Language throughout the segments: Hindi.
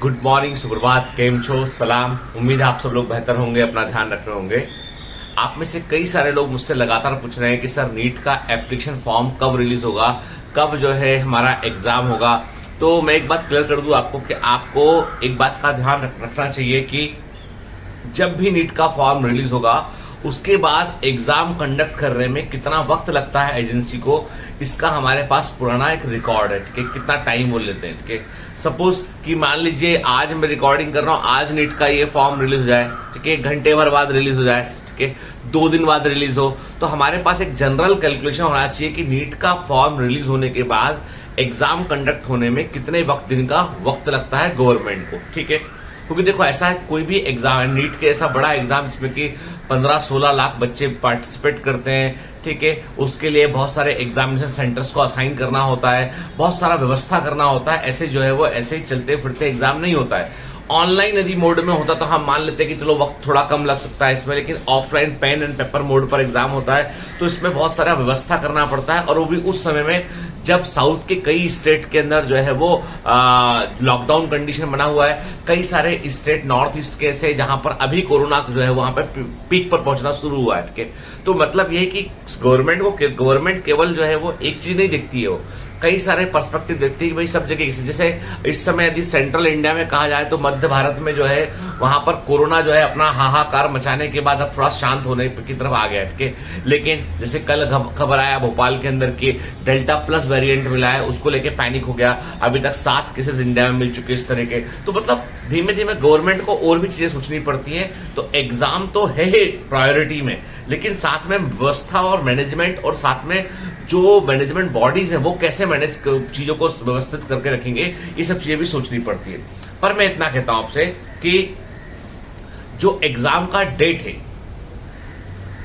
गुड मॉर्निंग, सुप्रभात, केम छो, सलाम। उम्मीद है आप सब लोग बेहतर होंगे, अपना ध्यान रख रहे होंगे। आप में से कई सारे लोग मुझसे लगातार पूछ रहे हैं कि सर नीट का एप्लीकेशन फॉर्म कब रिलीज होगा, कब जो है हमारा एग्जाम होगा। तो मैं एक बात क्लियर कर दूं आपको कि आपको एक बात का ध्यान रखना चाहिए कि जब भी नीट का फॉर्म रिलीज होगा उसके बाद एग्जाम कंडक्ट करने में कितना वक्त लगता है एजेंसी को, इसका हमारे पास पुराना एक रिकॉर्ड है कि कितना टाइम वो लेते हैं। ठीक है, सपोज कि मान लीजिए आज मैं रिकॉर्डिंग कर रहा हूं, आज नीट का ये फॉर्म रिलीज हो जाए, ठीक है, घंटे भर बाद रिलीज हो जाए, ठीक है, 2 दिन बाद रिलीज हो, तो हमारे पास एक जनरल कैलकुलेशन होना चाहिए कि नीट का फॉर्म रिलीज होने के बाद एग्जाम कंडक्ट होने में कितने दिन का वक्त लगता है गवर्नमेंट को। ठीक है, क्योंकि देखो ऐसा है, कोई भी एग्जाम है, नीट के ऐसा बड़ा एग्जाम जिसमें कि 15-16 लाख बच्चे पार्टिसिपेट करते हैं। ठीक है, उसके लिए बहुत सारे एग्जामिनेशन सेंटर्स को असाइन करना होता है, बहुत सारा व्यवस्था करना होता है। ऐसे जो है वो ऐसे ही चलते फिरते एग्जाम नहीं होता है। ऑनलाइन यदि मोड में होता तो हम मान लेते हैं कि चलो वक्त थोड़ा कम लग सकता है इसमें, लेकिन offline pen and paper mode पर एग्जाम होता है तो इसमें बहुत सारा व्यवस्था करना पड़ता है, और वो भी उस समय में जब साउथ के कई स्टेट के अंदर जो है वो लॉकडाउन कंडीशन बना हुआ है। कई सारे स्टेट नॉर्थ ईस्ट के ऐसे जहां पर अभी कोरोना जो है वहां पर पीक पर पहुंचना शुरू हुआ है। ठीक है, तो मतलब ये है कि गवर्नमेंट केवल जो है वो एक चीज नहीं देखती है, वो कई सारे पर्सपेक्टिव देखती है कि भाई सब जगह, जैसे इस समय यदि सेंट्रल इंडिया में कहा जाए तो मध्य भारत में जो है वहां पर कोरोना जो है अपना हाहाकार मचाने के बाद अब थोड़ा शांत होने की तरफ आ गया है। लेकिन जैसे कल खबर आया भोपाल के अंदर की डेल्टा प्लस वेरिएंट मिला है, उसको लेके पैनिक हो गया। अभी तक 7 केसेस इंडिया में मिल चुके इस तरह के। तो मतलब धीमे धीमे गवर्नमेंट को और भी चीजें सोचनी पड़ती है। तो एग्जाम तो है प्रायोरिटी में, लेकिन साथ में व्यवस्था और मैनेजमेंट, और साथ में जो मैनेजमेंट बॉडीज है वो कैसे मैनेज चीजों को व्यवस्थित करके रखेंगे, ये सब चीजें भी सोचनी पड़ती है। पर मैं इतना कहता हूं आपसे कि जो एग्जाम का डेट है,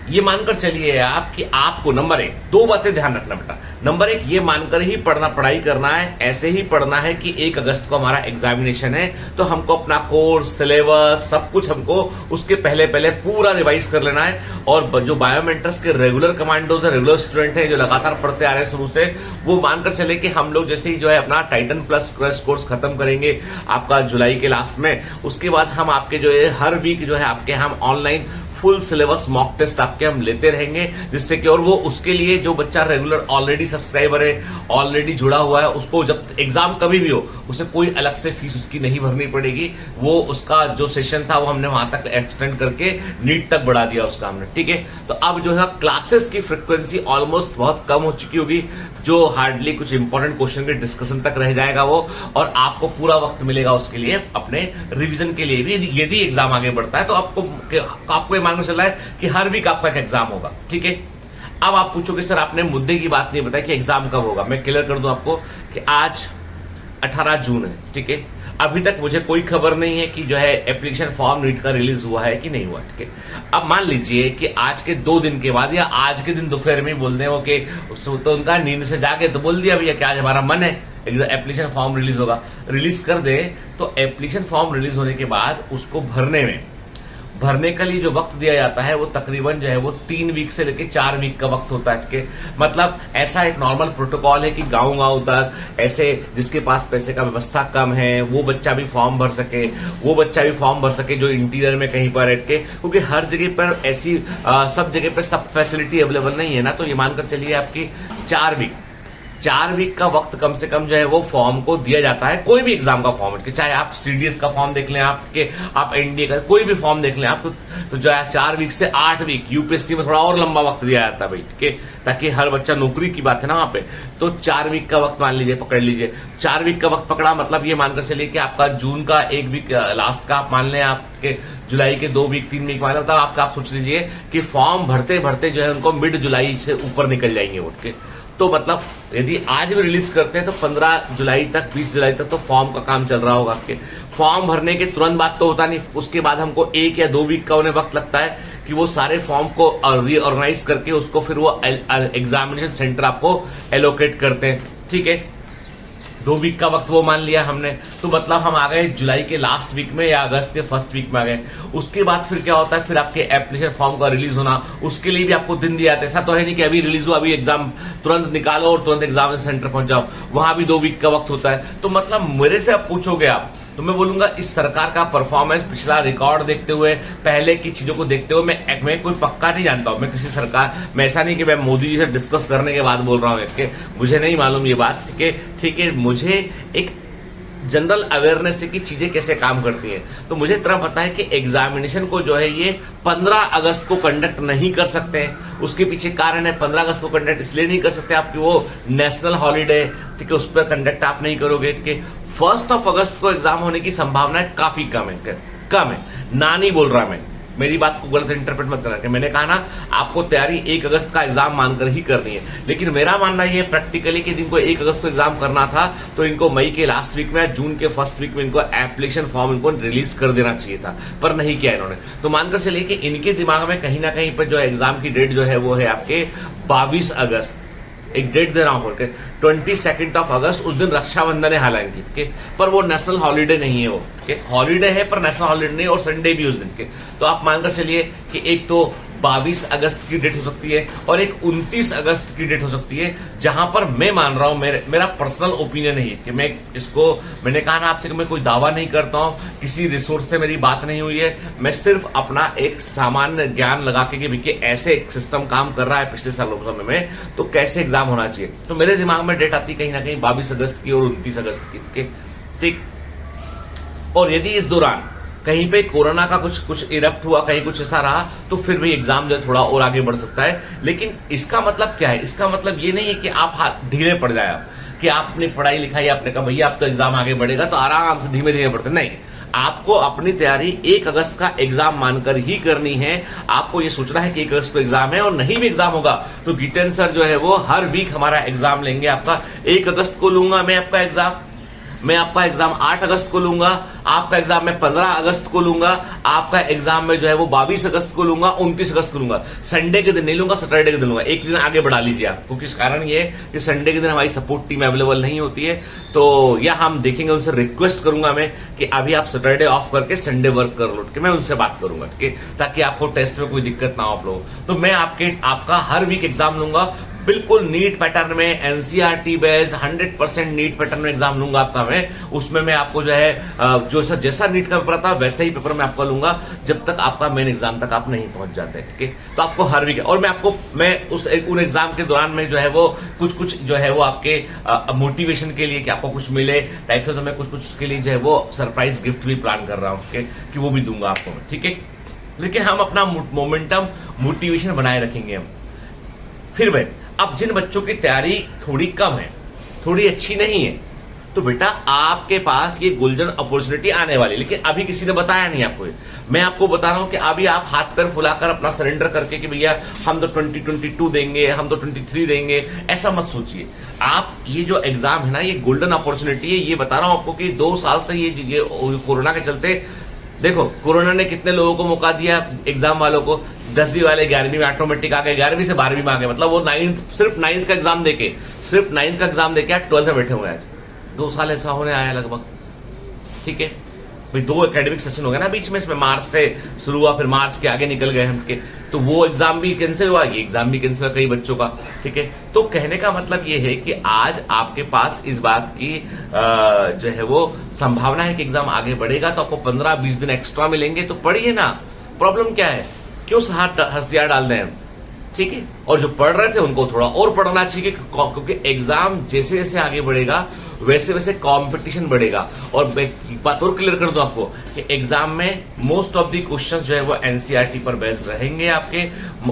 ये मानकर चलिए आप कि आपको नंबर 1 2 बातें ध्यान रखना बेटा। नंबर 1 ये मानकर ही पढ़ाई करना है, ऐसे ही पढ़ना है कि 1 अगस्त को हमारा एग्जामिनेशन है, तो हमको अपना कोर्स, सिलेबस, सब कुछ हमको उसके पहले पूरा रिवाइज कर लेना है। और जो बायोमेंटर्स के रेगुलर कमांडोज है, रेगुलर स्टूडेंट है, जो लगातार पढ़ते आ रहे हैं शुरू से, वो मानकर चले कि हम लोग जैसे ही जो है अपना टाइटन प्लस क्रैश कोर्स खत्म करेंगे आपका जुलाई के लास्ट में, उसके बाद हम आपके जो है हर वीक जो है आपके हम online full syllabus mock test आपके हम लेते रहेंगे, जिससे कि और वो उसके लिए जो बच्चा रेगुलर ऑलरेडी सब्सक्राइबर है, ऑलरेडी जुड़ा हुआ है, उसको जब एग्जाम कभी भी हो उसे कोई अलग से फीस उसकी नहीं भरनी पड़ेगी। वो उसका जो सेशन था वो हमने वहां तक एक्सटेंड करके नीट तक बढ़ा दिया उसका हमने। ठीक है, तो अब जो है क्लासेस की फ्रिक्वेंसी ऑलमोस्ट बहुत कम हो चुकी होगी, जो हार्डली कुछ इंपॉर्टेंट क्वेश्चन के डिस्कशन तक रह जाएगा वो, और आपको पूरा वक्त मिलेगा उसके लिए अपने रिवीजन के लिए भी। यदि एग्जाम आगे बढ़ता है तो आपको मालूम चल रहा है कि हर वीक आपका एक एग्जाम होगा। ठीक है, अब आप पूछोगे सर आपने मुद्दे की बात नहीं बताई कि एग्जाम कब होगा। मैं क्लियर कर दूं आपको कि आज 18 जून है। ठीक है, अभी तक मुझे कोई खबर नहीं है कि जो है एप्लीकेशन फॉर्म नीट का रिलीज हुआ है कि नहीं हुआ। ठीक है, अब मान लीजिए कि आज के 2 दिन के बाद या आज के दिन दोपहर में बोल दें वो कि तो उनका नींद से जाके तो बोल दिया भैया कि आज हमारा मन है एप्लीकेशन फॉर्म रिलीज होगा, रिलीज कर दे। तो एप्लीकेशन फॉर्म रिलीज होने के बाद उसको भरने के लिए जो वक्त दिया जाता है वो तकरीबन जो है वो 3 वीक से लेकर 4 वीक का वक्त होता है। कि मतलब ऐसा एक नॉर्मल प्रोटोकॉल है कि गांव तक ऐसे जिसके पास पैसे का व्यवस्था कम है वो बच्चा भी फॉर्म भर सके, जो इंटीरियर में कहीं पर बैठ के, क्योंकि हर जगह पर ऐसी सब जगह पर सब फैसिलिटी अवेलेबल नहीं है ना। तो ये मानकर चलिए आपकी 4 वीक का वक्त कम से कम जो है वो फॉर्म को दिया जाता है। कोई भी एग्जाम का फॉर्म, चाहे आप सीडीएस का फॉर्म देख लें, आप एनडीए का कोई भी फॉर्म देख लें आप, तो जो है 4 वीक से 8 वीक, यूपीएससी में थोड़ा और लंबा वक्त दिया जाता है भाई, ठीक है, ताकि हर बच्चा नौकरी की बात है ना वहां पे। तो 4 वीक का वक्त मान लीजिए, पकड़ लीजिए 4 वीक का वक्त पकड़ा, मतलब ये मानकर चलिए कि आपका जून का 1 वीक लास्ट का आप मान लें, आपके जुलाई के 2 वीक 3 वीक मान लें, मतलब आप सोच लीजिए कि फॉर्म भरते भरते जो है उनको मिड जुलाई से ऊपर निकल जाएंगे उठ के। तो मतलब यदि आज भी रिलीज करते हैं तो 15 जुलाई तक 20 जुलाई तक तो फॉर्म का काम चल रहा होगा आपके। फॉर्म भरने के तुरंत बाद तो होता नहीं, उसके बाद हमको 1 या 2 वीक का उन्हें वक्त लगता है कि वो सारे फॉर्म को रीऑर्गेनाइज करके उसको फिर वो एग्जामिनेशन सेंटर आपको एलोकेट करते हैं। ठीक है, 2 वीक का वक्त वो मान लिया हमने, तो मतलब हम आ गए जुलाई के लास्ट वीक में या अगस्त के फर्स्ट वीक में आ गए। उसके बाद फिर क्या होता है, फिर आपके एप्लीकेशन फॉर्म का रिलीज होना, उसके लिए भी आपको दिन दिया जाता है। ऐसा तो है नहीं कि अभी रिलीज हुआ अभी एग्जाम तुरंत निकालो और तुरंत एग्जाम सेंटर पहुंच जाओ, वहां भी 2 वीक का वक्त होता है। तो मतलब मेरे से आप पूछोगे आप तो मैं बोलूंगा इस सरकार का परफॉर्मेंस पिछला रिकॉर्ड देखते हुए, पहले की चीजों को देखते हुए, मैं कोई पक्का नहीं जानता हूं। मैं किसी सरकार में ऐसा नहीं कि मैं मोदी जी से डिस्कस करने के बाद बोल रहा हूं, मुझे नहीं मालूम ये बात, ठीक है। मुझे एक जनरल अवेयरनेस है कि चीजें कैसे काम करती हैं। तो मुझे इतना पता है कि एग्जामिनेशन को जो है ये 15 अगस्त को कंडक्ट नहीं कर सकते हैं। उसके पीछे कारण है, 15 अगस्त को कंडक्ट इसलिए नहीं कर सकते आपकी वो नेशनल हॉलीडे, ठीक है, उस पर कंडक्ट आप नहीं करोगे, ठीक है। 1 अगस्त को एग्जाम होने की संभावना काफी कम है, ना नहीं बोल रहा मैं, मेरी बात को गलत इंटरप्रेट मत करना। मैंने कहा ना आपको तैयारी 1 अगस्त का एग्जाम मानकर ही करनी है, लेकिन मेरा मानना ये प्रैक्टिकली कि जिनको 1 अगस्त को एग्जाम करना था तो इनको मई के लास्ट वीक में या जून के फर्स्ट वीक में इनको एप्लीकेशन फॉर्म इनको रिलीज कर देना चाहिए था, पर नहीं किया इन्होंने। तो मानकर चलिए कि इनके दिमाग में कहीं ना कहीं पर जो एग्जाम की डेट जो है वो है आपके 22 अगस्त, एक डेट दे रहा हूं, 22 अगस्त। उस दिन रक्षाबंधन है हालांकि, पर वो नेशनल हॉलीडे नहीं है, वो हॉलीडे है पर नेशनल हॉलीडे नहीं, और संडे भी उस दिन के। तो आप मानकर चलिए कि एक तो 22 अगस्त की डेट हो सकती है और एक 29 अगस्त की डेट हो सकती है, जहां पर मैं मान रहा हूं, मेरा पर्सनल ओपिनियन है कि मैं इसको, मैंने कहा ना आपसे कि मैं कोई दावा नहीं करता हूं, किसी रिसोर्स से मेरी बात नहीं हुई है, मैं सिर्फ अपना एक सामान्य ज्ञान लगा के कि ऐसे एक सिस्टम काम कर रहा है पिछले सालों के समय में, तो कैसे एग्जाम होना चाहिए। तो मेरे दिमाग में डेट आती कहीं ना कहीं 22 अगस्त की और 29 अगस्त की, ठीक। और यदि इस दौरान कहीं पे कोरोना का कुछ इरप्ट हुआ, कहीं कुछ ऐसा रहा, तो फिर भी एग्जाम जो थोड़ा और आगे बढ़ सकता है। लेकिन इसका मतलब क्या है? इसका मतलब ये नहीं है कि आप ढीले पड़ जाए, कि आप अपनी पढ़ाई लिखाई आपने कहा भैया आप तो एग्जाम आगे बढ़ेगा तो आराम से धीमे धीमे पढ़ते, नहीं। आपको अपनी तैयारी 1 अगस्त का एग्जाम मानकर ही करनी है। आपको ये सोचना है कि 1 अगस्त को एग्जाम है, और नहीं भी एग्जाम होगा तो गीतेन सर जो है वो हर वीक हमारा एग्जाम लेंगे। आपका 1 अगस्त को लूंगा मैं आपका एग्जाम 8 अगस्त को लूंगा, आपका एग्जाम मैं 15 अगस्त को लूंगा, आपका एग्जाम में जो है वो 22 अगस्त को लूंगा, 29 अगस्त को लूंगा। संडे के दिन नहीं लूंगा, सैटरडे के दिन लूंगा। एक दिन आगे बढ़ा लीजिए आप, क्योंकि इस कारण ये कि संडे के दिन हमारी सपोर्ट टीम अवेलेबल नहीं होती है, तो या हम देखेंगे, उनसे रिक्वेस्ट करूंगा मैं कि अभी आप सैटरडे ऑफ करके संडे वर्क कर लो, मैं उनसे बात करूंगा, ठीक है, ताकि आपको टेस्ट में कोई दिक्कत ना हो आप लोग। तो मैं आपका हर वीक एग्जाम लूंगा, बिल्कुल नीट पैटर्न में, एनसीईआरटी बेस्ड 100% नीट पैटर्न में एग्जाम लूंगा आपका मैं। उसमें मैं आपको जो है जैसा नीट का पेपर था वैसा ही पेपर मैं आपका लूंगा, जब तक आपका मेन एग्जाम तक आप नहीं पहुंच जाते, ठीक है। तो आपको हर वीक, और मैं उन एग्जाम के दौरान में जो है वो कुछ जो है वो आपके मोटिवेशन के लिए कि आपको कुछ मिले टाइप से, तो मैं कुछ के लिए जो है वो सरप्राइज गिफ्ट भी प्लान कर रहा हूँ, ठीक है, कि वो भी दूंगा आपको, ठीक है। लेकिन हम अपना मोमेंटम, मोटिवेशन बनाए रखेंगे हम। फिर भाई अब जिन बच्चों की तैयारी थोड़ी कम है, थोड़ी अच्छी नहीं है, तो बेटा आपके पास ये गोल्डन अपॉर्चुनिटी आने वाली, लेकिन अभी किसी ने बताया नहीं आपको। मैं आपको बता रहा हूं कि अभी आप हाथ पैर फुलाकर अपना सरेंडर करके कि भैया हम तो 2022 देंगे, हम तो 23 देंगे, ऐसा मत सोचिए आप। ये जो एग्जाम है ना, ये गोल्डन अपॉर्चुनिटी है। ये बता रहा हूं आपको कि 2 साल से ये कोरोना के चलते, देखो कोरोना ने कितने लोगों को मौका दिया, एग्जाम वालों को। 10वीं वाले 11वीं में ऑटोमेटिक आ गए, 11वीं से 12वीं में आ गए, मतलब वो सिर्फ 9th का एग्जाम देके, आज 12th में बैठे हुए हैं। आज 2 साल ऐसा होने आया लगभग, ठीक है भाई। 2 एकेडमिक सेशन हो गया ना बीच में, इसमें मार्च से शुरू हुआ, फिर मार्च के आगे निकल गए हम के, तो वो एग्जाम भी कैंसिल हुआ, ये एग्जाम भी कैंसिल हुआ कई बच्चों का, ठीक है। तो कहने का मतलब ये है कि आज आपके पास इस बात की जो है वो संभावना है कि एग्जाम आगे बढ़ेगा, तो आपको 15-20 दिन एक्स्ट्रा मिलेंगे, तो पढ़िए ना। प्रॉब्लम क्या है, क्यों हथियार डाल रहे हैं, ठीक है। और जो पढ़ रहे थे उनको थोड़ा और पढ़ना चाहिए, क्योंकि एग्जाम जैसे जैसे आगे बढ़ेगा वैसे वैसे कंपटीशन बढ़ेगा। और मैं एक बात और क्लियर कर दूं आपको कि एग्जाम में मोस्ट ऑफ दी क्वेश्चन जो है वो एनसीईआरटी पर बेस्ड रहेंगे आपके,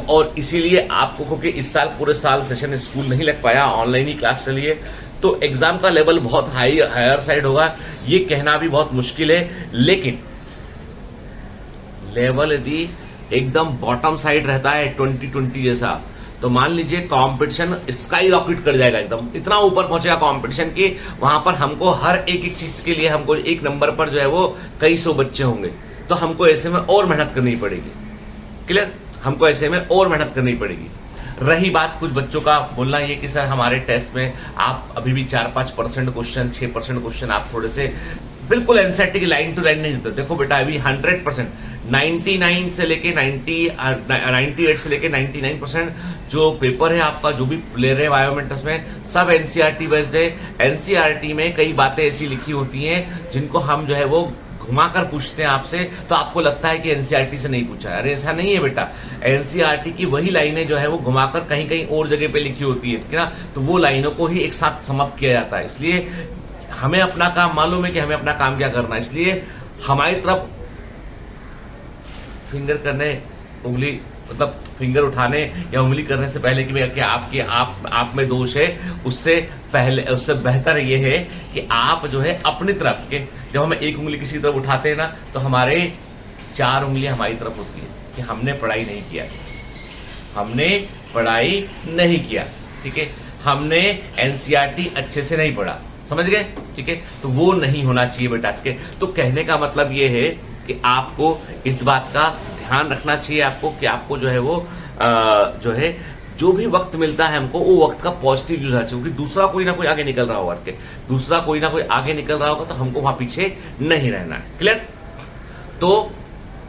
और इसीलिए आपको, क्योंकि इस साल पूरे साल सेशन स्कूल नहीं लग पाया, ऑनलाइन ही क्लास चली है, तो एग्जाम का लेवल बहुत हायर साइड होगा, ये कहना भी बहुत मुश्किल है। लेकिन लेवल यदि एकदम बॉटम साइड रहता है 2020 जैसा, तो मान लीजिए कंपटीशन स्काई रॉकेट कर जाएगा, एकदम इतना ऊपर पहुंचेगा कंपटीशन कि वहां पर हमको हर एक चीज के लिए हमको एक नंबर पर जो है वो कई सौ बच्चे होंगे, तो हमको ऐसे में और मेहनत करनी पड़ेगी। क्लियर, हमको ऐसे में और मेहनत करनी पड़ेगी। रही बात कुछ बच्चों का बोलना ये कि सर हमारे टेस्ट में आप अभी भी 4-5% क्वेश्चन, 6% क्वेश्चन आप थोड़े से बिल्कुल एनसीईआरटी की लाइन टू लाइन नहीं देते। देखो बेटा अभी 100% 99 से लेके 98 से लेके 99% जो पेपर है आपका, जो भी ले रहे बायोमेट्रिक्स में, सब एनसीईआरटी बेस्ड है। एनसीईआरटी में कई बातें ऐसी लिखी होती हैं जिनको हम जो है वो घुमाकर पूछते हैं आपसे, तो आपको लगता है कि एनसीईआरटी से नहीं पूछा है। अरे ऐसा नहीं है बेटा, एनसीईआरटी की वही लाइनें जो है वो घुमाकर कहीं कहीं और जगह पे लिखी होती है, ठीक है ना। तो वो लाइनों को ही एक साथ समाप्त किया जाता है। इसलिए हमें अपना काम मालूम है कि हमें अपना काम क्या करना है। इसलिए हमारी तरफ फिंगर करने, उंगली मतलब फिंगर उठाने या उंगली करने से पहले कि आपके आप में दोष है, उससे बेहतर ये है कि आप जो है अपनी तरफ के, जब हम एक उंगली किसी तरफ उठाते हैं ना, तो हमारे 4 उंगलियां हमारी तरफ होती है कि हमने पढ़ाई नहीं किया, हमने पढ़ाई नहीं किया, ठीक है, हमने एनसीईआरटी अच्छे से नहीं पढ़ा, समझ गए, ठीक है। तो वो नहीं होना चाहिए बेटा, ठीक है। तो कहने का मतलब ये है कि आपको इस बात का ध्यान रखना चाहिए आपको कि आपको जो है वो जो है जो भी वक्त मिलता है हमको, वो वक्त का पॉजिटिव यूज होना चाहिए। क्योंकि दूसरा कोई ना कोई आगे निकल रहा होगा, दूसरा कोई ना कोई आगे निकल रहा होगा, तो हमको वहां पीछे नहीं रहना है। क्लियर? तो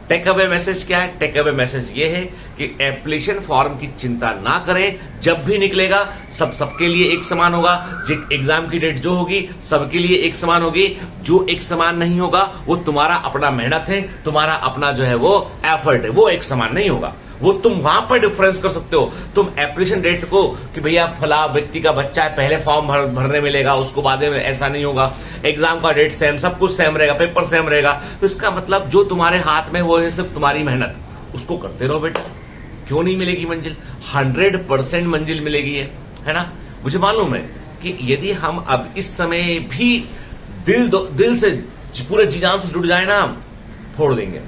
टेक अवे मैसेज क्या है? टेक अवे मैसेज ये है कि एप्लीकेशन फॉर्म की चिंता ना करें, जब भी निकलेगा सबके लिए एक समान होगा। एग्जाम की डेट जो होगी सबके लिए एक समान होगी। जो एक समान नहीं होगा वो तुम्हारा अपना मेहनत है, तुम्हारा अपना जो है वो एफर्ट है, वो एक समान नहीं होगा। वो तुम वहां पर डिफरेंस कर सकते हो। तुम एप्लीकेशन डेट को कि भैया फला व्यक्ति का बच्चा है, पहले फॉर्म भरने मिलेगा, उसको बाद में, ऐसा नहीं होगा। एग्जाम का डेट सेम, सब कुछ सेम रहेगा, पेपर सेम रहेगा। तो इसका मतलब जो तुम्हारे हाथ में वो है सिर्फ तुम्हारी मेहनत, उसको करते रहो बेटा। क्यों नहीं मिलेगी मंजिल? 100% मंजिल मिलेगी, है ना। मुझे मालूम है कि यदि हम अब इस समय भी दिल से पूरे जी जान से जुड़ जाए ना, हम फोड़ देंगे,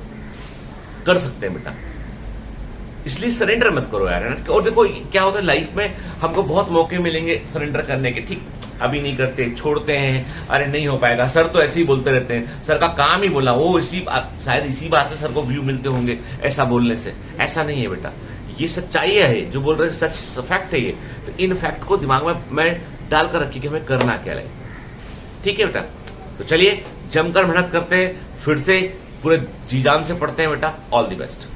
कर सकते हैं बेटा। इसलिए सरेंडर मत करो यार, है ना। और देखो क्या होता है लाइफ में, हमको बहुत मौके मिलेंगे सरेंडर करने के, ठीक, अभी नहीं करते, छोड़ते हैं, अरे नहीं हो पाएगा, सर तो ऐसे ही बोलते रहते हैं, सर का काम ही बोला, वो शायद इसी बात से सर को व्यू मिलते होंगे ऐसा बोलने से। ऐसा नहीं है बेटा, ये सच्चाई है, जो बोल रहे हैं सच फैक्ट है ये। तो इन फैक्ट को दिमाग में मैं डालकर रखी कि हमें करना क्या है, ठीक है बेटा। तो चलिए जमकर मेहनत करते हैं, फिर से पूरे जी जान से पढ़ते हैं बेटा। All the best.